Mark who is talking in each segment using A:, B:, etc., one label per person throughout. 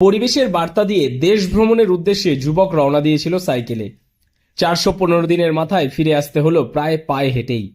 A: পরিবেশের বার্তা দিয়ে দেশ ভ্রমণের উদ্দেশ্যে যুবক রওনা দিয়েছিল সাইকেলে। 415 দিনের মাথায় ফিরে আসতে হলো প্রায় পায়ে হেঁটেই।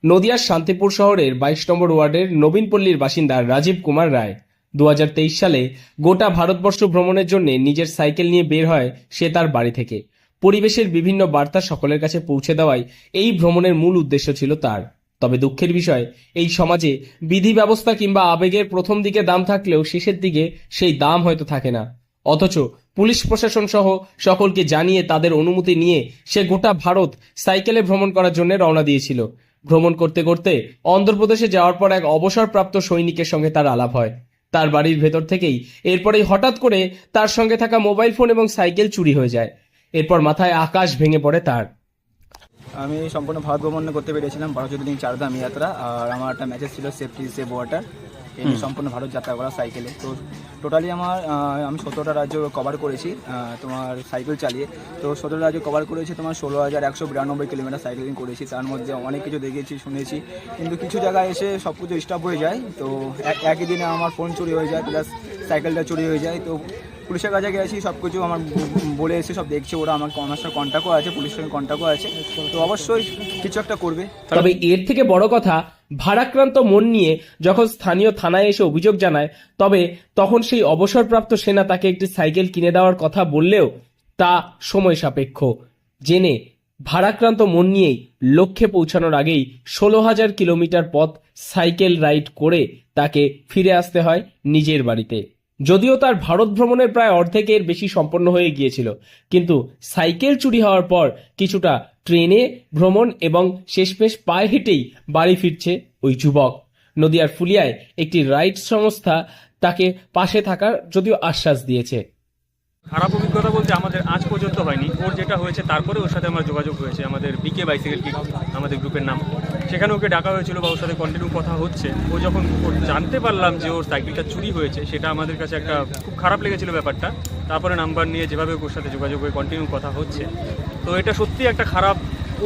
A: নদিয়ার শান্তিপুর শহরের 22 নম্বর ওয়ার্ডের নবীনপল্লীর বাসিন্দা রাজীব কুমার রায় 2023 সালে গোটা ভারতবর্ষ ভ্রমণের জন্য নিজের সাইকেল নিয়ে বের হয় সে তার বাড়ি থেকে। পরিবেশের বিভিন্ন বার্তা সকলের কাছে পৌঁছে দেওয়াই এই ভ্রমণের মূল উদ্দেশ্য ছিল তার। তবে দুঃখের বিষয়, এই সমাজে বিধি ব্যবস্থা কিংবা আবেগের প্রথম দিকে দাম থাকলেও শেষের দিকে সেই দাম হয়তো থাকে না। অথচ পুলিশ প্রশাসন সহ সকলকে জানিয়ে তাদের অনুমতি নিয়ে সে গোটা ভারত সাইকেলে ভ্রমণ করার জন্য রওনা দিয়েছিল। ভ্রমণ করতে করতে অন্ধ্রপ্রদেশে যাওয়ার পর এক অবসরপ্রাপ্ত সৈনিকের সঙ্গে তার আলাপ হয়। তার বাড়ির ভেতর থেকেই এরপরেই হঠাৎ করে তার সঙ্গে থাকা মোবাইল ফোন এবং সাইকেল চুরি হয়ে যায়। এরপর মাথায় আকাশ ভেঙে পড়ে তার।
B: আমি সম্পূর্ণ ভারত ভ্রমণ করতে পেরেছিলাম 12-14 দিন চারধাম যাত্রা। আর আমার একটা ম্যাচেস ছিল সেফটি সেভ ওয়াটার, এই সম্পূর্ণ ভারত যাত্রা করা সাইকেলে। তো টোটালি আমি 17টা রাজ্য কভার করেছি তোমার সাইকেল চালিয়ে। তো 17 রাজ্য কভার করেছি, তোমার 16,192 কিলোমিটার সাইকেলিং করেছি। তার মধ্যে অনেক কিছু দেখেছি, শুনেছি, কিন্তু কিছু জায়গায় এসে সব কিছু স্টপ হয়ে যায়। তো একই দিনে আমার ফোন চুরি হয়ে যায়, প্লাস সাইকেলটা চুরি হয়ে যায়। তো পুলিশের কাছে গেছি, সব কিছু আমার বলে এসে সব দেখছে, ওরা আমার সাথে কন্ট্যাক্টও আছে, পুলিশের সঙ্গে কন্ট্যাক্টও আছে। তো অবশ্যই কিছু একটা করবে।
A: তবে এর থেকে বড় কথা, ভারাক্রান্ত মন নিয়ে যখন স্থানীয় থানায় এসে অভিযোগ জানায়, তখন সেই অবসরপ্রাপ্ত সেনা তাকে একটি সাইকেল কিনে দেওয়ার কথা বললেও তা সময় সাপেক্ষ জেনে ভারাক্রান্ত মন নিয়েই লক্ষ্যে পৌঁছানোর আগেই 16,000 কিলোমিটার পথ সাইকেল রাইড করে তাকে ফিরে আসতে হয় নিজের বাড়িতে। যদিও তার ভারত ভ্রমণের প্রায় অর্ধেকের বেশি সম্পন্ন হয়ে গিয়েছিল, কিন্তু সাইকেল চুরি হওয়ার পর কিছুটা ট্রেনে ভ্রমণ এবং শেষমেশ পায়ে হেঁটেই বাড়ি ফিরছে ওই যুবক। নদিয়ার ফুলিয়ায় একটি রাইড সংস্থা তাকে পাশে থাকার যদিও আশ্বাস দিয়েছে।
C: খারাপ অভিজ্ঞতা বলতে আমাদের আজ পর্যন্ত হয়নি। ওর যেটা হয়েছে তারপরে ওর সাথে আমার যোগাযোগ হয়েছে, আমাদের বিকে বাইসাইকেল কিক আমাদের গ্রুপের নাম, সেখানে ওকে ডাকা হয়েছিল বা ওর সাথে কন্টিনিউ কথা হচ্ছে। ও যখন জানতে পারলাম যে ওর সাইকেলটা চুরি হয়েছে, সেটা আমাদের কাছে একটা খুব খারাপ লেগেছিল ব্যাপারটা। তারপরে নাম্বার নিয়ে যেভাবে ওর সাথে যোগাযোগ হয়ে কন্টিনিউ কথা হচ্ছে, তো এটা সত্যি একটা খারাপ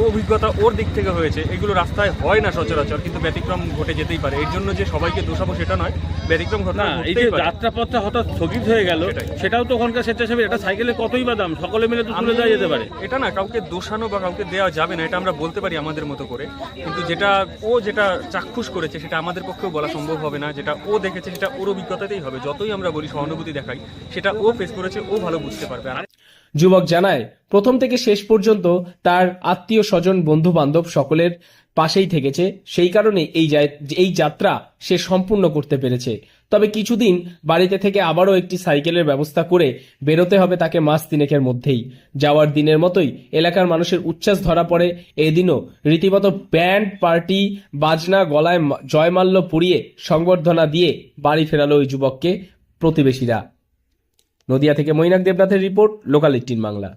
C: অভিজ্ঞতা ওর দিক থেকে হয়েছে। এগুলো রাস্তায় হয় না সচরাচর, কিন্তু ব্যতিক্রম ঘটে যেতেই পারে। এর জন্য যে সবাইকে দোষাবো সেটা নয়, ব্যতিক্রম ঘটনা।
D: এই যে যাত্রাপথটা হঠাৎ স্থগিত হয়ে গেল, সেটাও তো ওখানকার স্বেচ্ছাসেবী, একটা সাইকেলে কতই বা দাম, সকলে মিলে তো তুলে দেওয়া যেতে পারে।
C: এটা না কাউকে দোষানো বা কাউকে দেওয়া যাবে না, এটা আমরা বলতে পারি আমাদের মতো করে, কিন্তু যেটা চাক্ষুষ করেছে সেটা আমাদের পক্ষেও বলা সম্ভব হবে না। যেটা ও দেখেছে সেটা ওর অভিজ্ঞতাতেই হবে। যতই আমরা বলি সহানুভূতি দেখাই, সেটা ও ফেস করেছে, ও ভালো বুঝতে পারবে।
A: যুবক জানায়, প্রথম থেকে শেষ পর্যন্ত তার আত্মীয় স্বজন বন্ধু বান্ধব সকলের পাশেই থেকেছে, সেই কারণে এই যাত্রা সে সম্পূর্ণ করতে পেরেছে। তবে কিছুদিন বাড়িতে থেকে আবারও একটি সাইকেলের ব্যবস্থা করে বেরোতে হবে তাকে মাস তিনেকের মধ্যেই। যাওয়ার দিনের মতোই এলাকার মানুষের উচ্ছ্বাস ধরা পড়ে। এদিনও রীতিমতো ব্যান্ড পার্টি বাজনা, গলায় জয়মাল্য পরিয়ে সংবর্ধনা দিয়ে বাড়ি ফেরালো ওই যুবককে প্রতিবেশীরা। নদিয়া থেকে মৈনাক দেবনাথের রিপোর্ট, লোকাল 18 বাংলা।